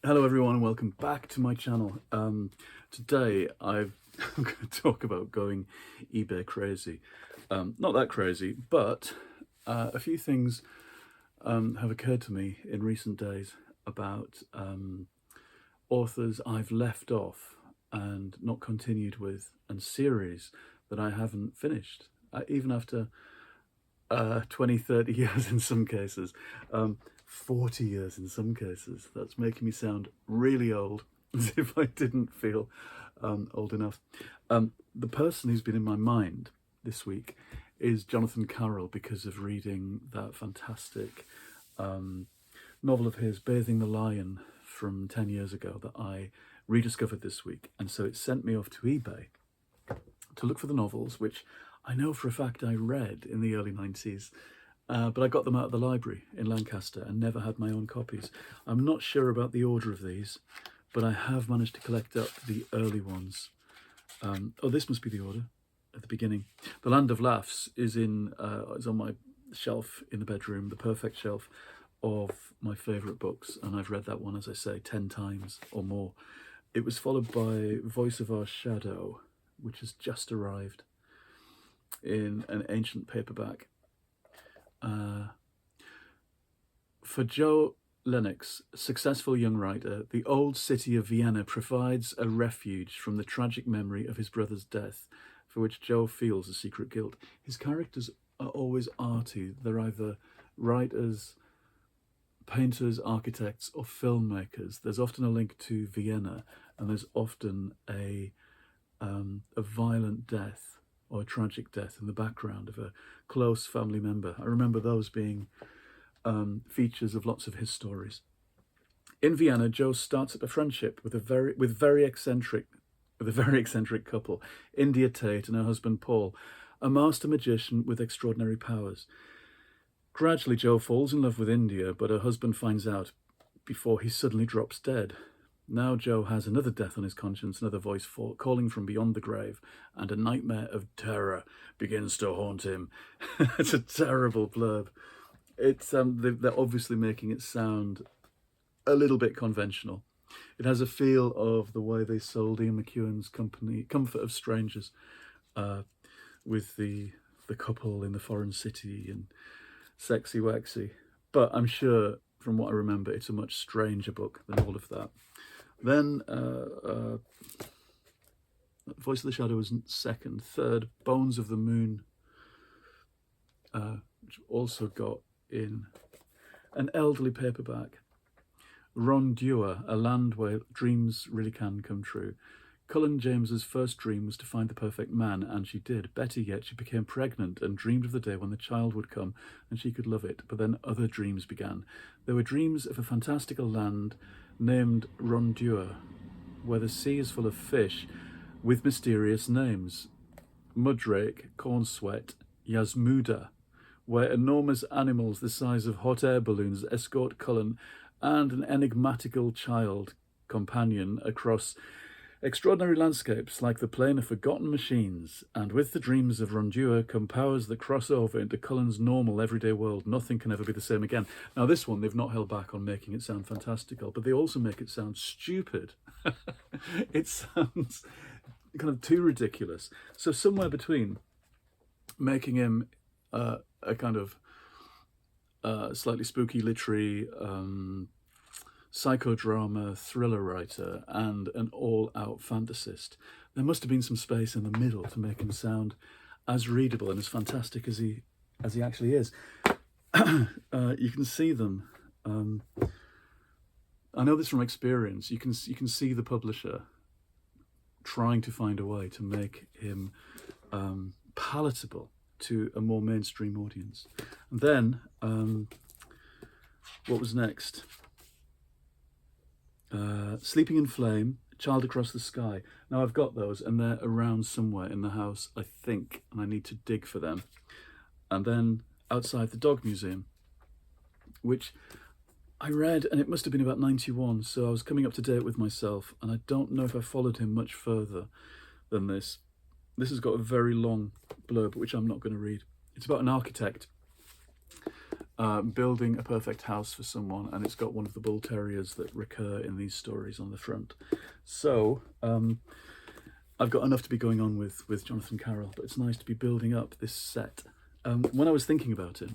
Hello everyone and welcome back to my channel. Today I'm going to talk about going eBay crazy. Not that crazy, but a few things have occurred to me in recent days about authors I've left off and not continued with, and series that I haven't finished, even after 20, 30 years in some cases. 40 years in some cases. That's making me sound really old, as if I didn't feel old enough. The person who's been in my mind this week is Jonathan Carroll, because of reading that fantastic novel of his, Bathing the Lion, from 10 years ago, that I rediscovered this week. And so it sent me off to eBay to look for the novels, which I know for a fact I read in the early 90s. But I got them out of the library in Lancaster and never had my own copies. I'm not sure about the order of these, but I have managed to collect up the early ones. Oh, this must be the order at the beginning. The Land of Laughs is on my shelf in the bedroom, the perfect shelf of my favourite books, and I've read that one, as I say, 10 times or more. It was followed by Voice of Our Shadow, which has just arrived in an ancient paperback. For Joe Lennox, successful young writer, the old city of Vienna provides a refuge from the tragic memory of his brother's death, for which Joe feels a secret guilt. His characters are always arty. They're either writers, painters, architects, or filmmakers. There's often a link to Vienna, and there's often a violent death or a tragic death in the background of a close family member. I remember those being features of lots of his stories. In Vienna, Joe starts up a friendship with a very eccentric couple, India Tate and her husband Paul, a master magician with extraordinary powers. Gradually, Joe falls in love with India, but her husband finds out before he suddenly drops dead. Now Joe has another death on his conscience, another voice calling from beyond the grave, and a nightmare of terror begins to haunt him. It's a terrible blurb. It's they're obviously making it sound a little bit conventional. It has a feel of the way they sold Ian McEwan's company, Comfort of Strangers, with the couple in the foreign city and sexy waxy. But I'm sure, from what I remember, it's a much stranger book than all of that. Then Voice of the Shadow was second. Third, Bones of the Moon, which also got in an elderly paperback. Ron Dewar, A Land Where Dreams Really Can Come True. Cullen James's first dream was to find the perfect man, and she did. Better yet, she became pregnant and dreamed of the day when the child would come and she could love it. But then other dreams began. There were dreams of a fantastical land named Ron Dewar, where the sea is full of fish with mysterious names. Mudrake, Cornsweat, Yasmuda, where enormous animals the size of hot air balloons escort Cullen and an enigmatical child companion across extraordinary landscapes like the Plain of Forgotten Machines. And with the dreams of Ron Dewar come powers that cross over into Cullen's normal everyday world. Nothing can ever be the same again. Now this one, they've not held back on making it sound fantastical, but they also make it sound stupid. It sounds kind of too ridiculous. So somewhere between making him a kind of slightly spooky literary psychodrama thriller writer and an all-out fantasist, there must have been some space in the middle to make him sound as readable and as fantastic as he actually is. You can see them. I know this from experience. You can see the publisher trying to find a way to make him palatable to a more mainstream audience. And then, what was next? Sleeping in Flame, Child Across the Sky. Now I've got those and they're around somewhere in the house, I think, and I need to dig for them. And then Outside the Dog Museum, which I read, and it must have been about 91, so I was coming up to date with myself, and I don't know if I followed him much further than this. This has got a very long blurb, which I'm not going to read. It's about an architect building a perfect house for someone, and it's got one of the bull terriers that recur in these stories on the front. So I've got enough to be going on with Jonathan Carroll, but it's nice to be building up this set. When I was thinking about it,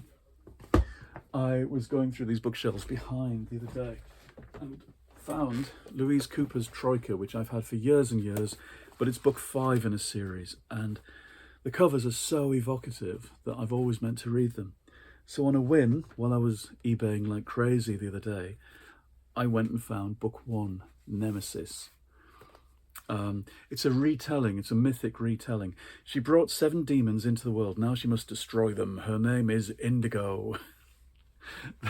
I was going through these bookshelves behind the other day and found Louise Cooper's Troika, which I've had for years and years, but it's book 5 in a series, and the covers are so evocative that I've always meant to read them. So on a whim, while I was eBaying like crazy the other day, I went and found book 1, Nemesis. It's a retelling, it's a mythic retelling. She brought 7 demons into the world, now she must destroy them. Her name is Indigo.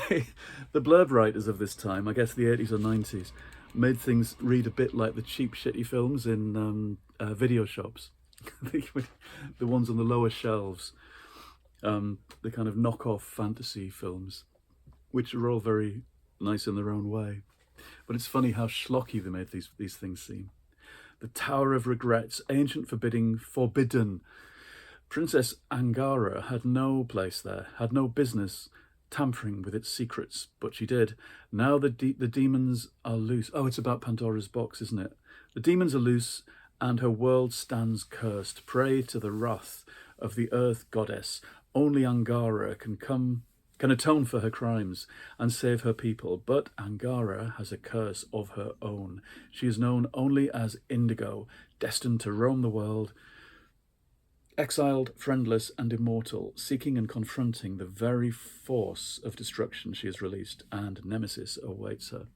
The blurb writers of this time, I guess the 80s or 90s, made things read a bit like the cheap shitty films in video shops. The ones on the lower shelves, the kind of knockoff fantasy films, which are all very nice in their own way. But it's funny how schlocky they made these things seem. The Tower of Regrets, ancient forbidden. Princess Angara had no place there, had no business tampering with its secrets, but she did. Now the demons are loose. Oh, it's about Pandora's box, isn't it? The demons are loose, and her world stands cursed, prey to the wrath of the earth goddess. Only Angara can atone for her crimes and save her people, but Angara has a curse of her own. She is known only as Indigo, destined to roam the world, exiled, friendless, and immortal, seeking and confronting the very force of destruction she has released, and Nemesis awaits her.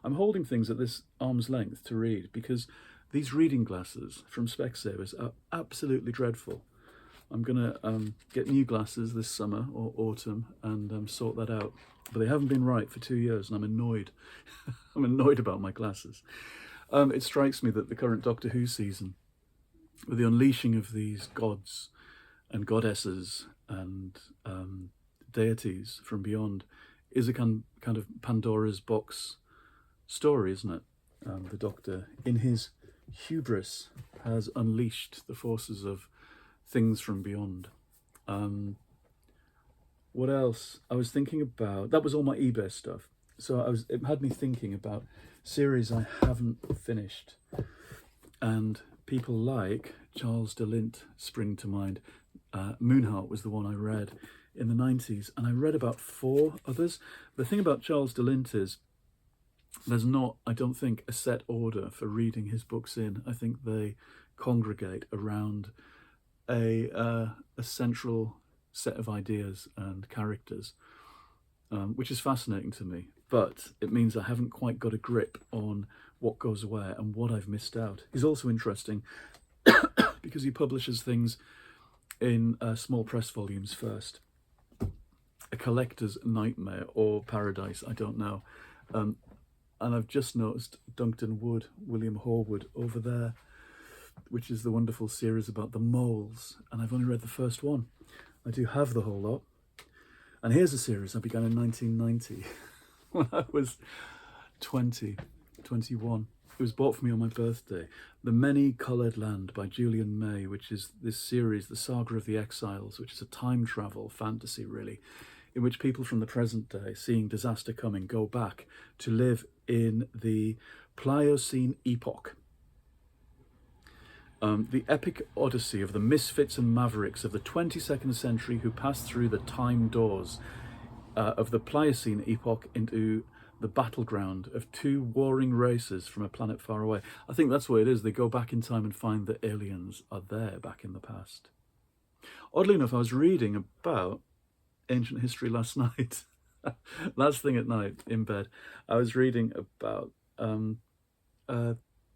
I'm holding things at this arm's length to read because these reading glasses from Specsavers are absolutely dreadful. I'm going to get new glasses this summer or autumn and sort that out. But they haven't been right for 2 years and I'm annoyed. I'm annoyed about my glasses. It strikes me that the current Doctor Who season, with the unleashing of these gods and goddesses and deities from beyond, is a kind of Pandora's box story, isn't it? The Doctor, in his hubris, has unleashed the forces of things from beyond. What else? I was thinking about, that was all my eBay stuff. So it had me thinking about series I haven't finished. And people like Charles de Lint spring to mind. Moonheart was the one I read in the 90s, and I read about 4 others. The thing about Charles de Lint is there's not, I don't think, a set order for reading his books in. I think they congregate around a central set of ideas and characters, which is fascinating to me. But it means I haven't quite got a grip on what goes where and what I've missed out. He's also interesting because he publishes things in small press volumes first. A collector's nightmare or paradise, I don't know. And I've just noticed Duncan Wood, William Horwood over there, which is the wonderful series about the moles. And I've only read the first one. I do have the whole lot. And here's a series I began in 1990 when I was 21. It was bought for me on my birthday. The Many-Coloured Land by Julian May, which is this series, The Saga of the Exiles, which is a time travel fantasy, really, in which people from the present day, seeing disaster coming, go back to live in the Pliocene epoch. The epic odyssey of the misfits and mavericks of the 22nd century who passed through the time doors of the Pliocene epoch into the battleground of 2 warring races from a planet far away. I think that's what it is. They go back in time and find that aliens are there back in the past. Oddly enough, I was reading about ancient history last night. Last thing at night in bed, I was reading about and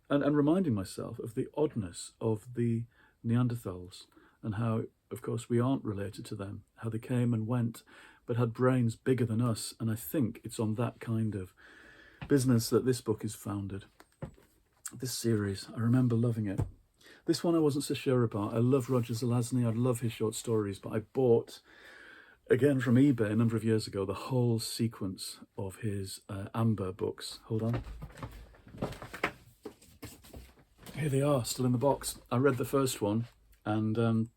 reminding myself of the oddness of the Neanderthals and how, of course, we aren't related to them, how they came and went, but had brains bigger than us. And I think it's on that kind of business that this book is founded. This series, I remember loving it. This one I wasn't so sure about. I love Roger Zelazny, I love his short stories, but I bought, again from eBay a number of years ago, the whole sequence of his Amber books. Hold on. Here they are, still in the box. I read the first one, and then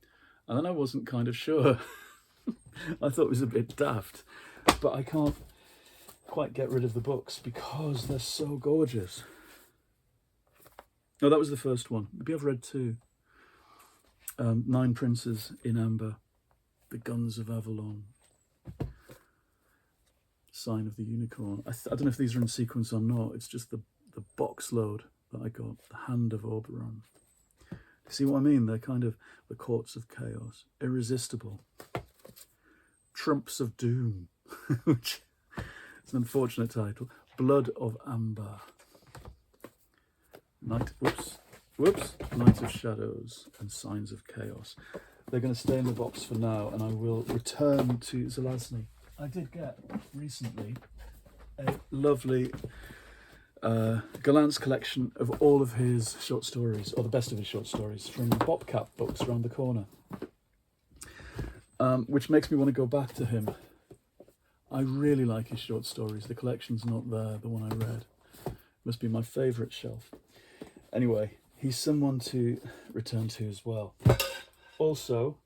I wasn't kind of sure. I thought it was a bit daft. but I can't quite get rid of the books because they're so gorgeous. Oh, that was the first one. Maybe I've read two. Nine Princes in Amber, The Guns of Avalon, Sign of the Unicorn. I don't know if these are in sequence or not. It's just the box load that I got, The Hand of Oberon. See what I mean? They're kind of the Courts of Chaos, Irresistible, Trumps of Doom, which is an unfortunate title, Blood of Amber, Night of Shadows, and Signs of Chaos. They're going to stay in the box for now, and I will return to Zelazny. I did get recently a lovely Gallant's collection of all of his short stories, or the best of his short stories, from Bobcat Books around the corner, which makes me want to go back to him. I really like his short stories. The collection's not there, the one I read. Must be my favourite shelf. Anyway, he's someone to return to as well. Also,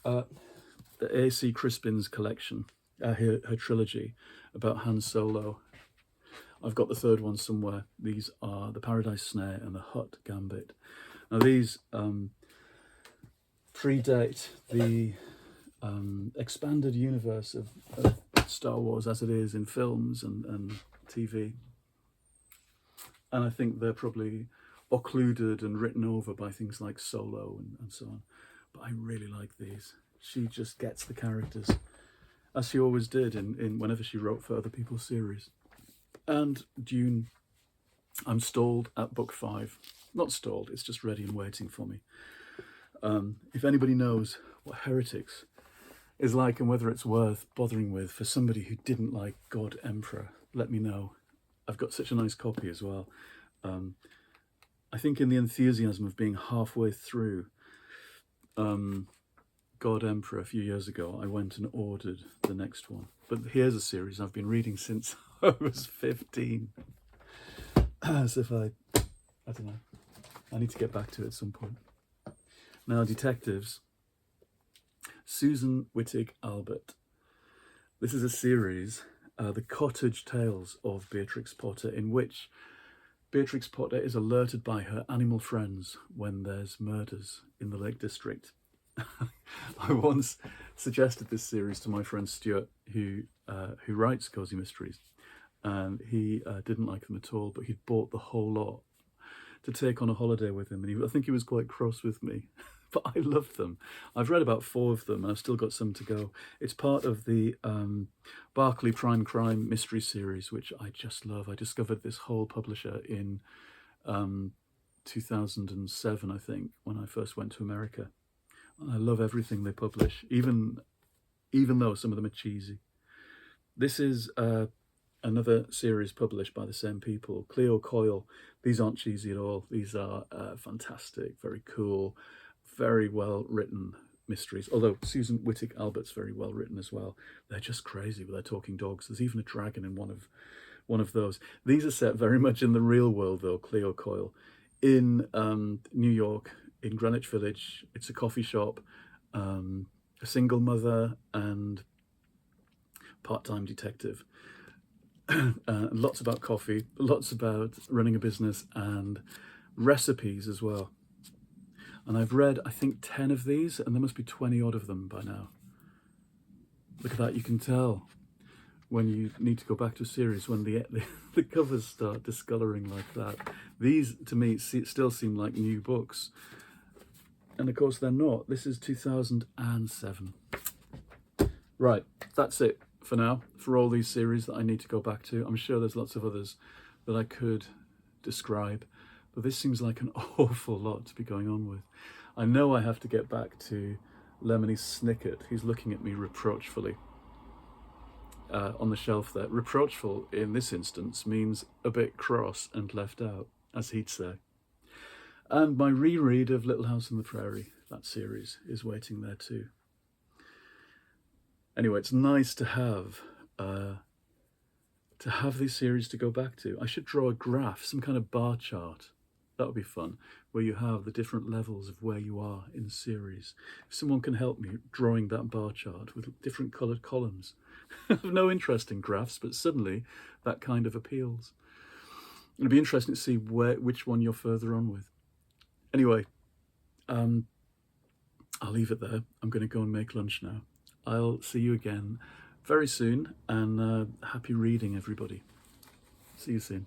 the C Crispin's collection, her trilogy about Han Solo. I've got the third one somewhere. These are The Paradise Snare and The Hutt Gambit. Now these predate the expanded universe of Star Wars as it is in films and TV. And I think they're probably occluded and written over by things like Solo and so on. But I really like these. She just gets the characters, as she always did in whenever she wrote for other people's series. And Dune, I'm stalled at book 5. Not stalled, it's just ready and waiting for me. If anybody knows what Heretics is like and whether it's worth bothering with for somebody who didn't like God Emperor, let me know. I've got such a nice copy as well. I think in the enthusiasm of being halfway through God Emperor a few years ago, I went and ordered the next one. But here's a series I've been reading since I was 15. As if I don't know. I need to get back to it at some point. Now, detectives. Susan Wittig Albert. This is a series, The Cottage Tales of Beatrix Potter, in which Beatrix Potter is alerted by her animal friends when there's murders in the Lake District. I once suggested this series to my friend Stuart, who writes Cozy Mysteries, and he didn't like them at all, but he'd bought the whole lot to take on a holiday with him, and I think he was quite cross with me. But I love them. I've read about 4 of them, and I've still got some to go. It's part of the Barclay Prime Crime mystery series, which I just love. I discovered this whole publisher in 2007, I think, when I first went to America. I love everything they publish, even though some of them are cheesy. This is another series published by the same people, Cleo Coyle. These aren't cheesy at all. These are fantastic, very cool, very well written mysteries. Although Susan Wittig Albert's very well written as well. They're just crazy with their talking dogs. There's even a dragon in one of those. These are set very much in the real world, though. Cleo Coyle in New York, in Greenwich Village. It's a coffee shop, a single mother and part-time detective. Lots about coffee, lots about running a business and recipes as well. And I've read, I think, 10 of these, and there must be 20 odd of them by now. Look at that, you can tell when you need to go back to a series, when the covers start discolouring like that. These, to me, still seem like new books. And of course they're not. This is 2007. Right, that's it for now, for all these series that I need to go back to. I'm sure there's lots of others that I could describe, but this seems like an awful lot to be going on with. I know I have to get back to Lemony Snicket. He's looking at me reproachfully on the shelf there. Reproachful in this instance means a bit cross and left out, as he'd say. And my reread of Little House on the Prairie, that series, is waiting there too. Anyway, it's nice to have these series to go back to. I should draw a graph, some kind of bar chart. That would be fun, where you have the different levels of where you are in the series. If someone can help me drawing that bar chart with different coloured columns, I have no interest in graphs, but suddenly that kind of appeals. It'd be interesting to see which one you're further on with. Anyway, I'll leave it there. I'm going to go and make lunch now. I'll see you again very soon, and happy reading, everybody. See you soon.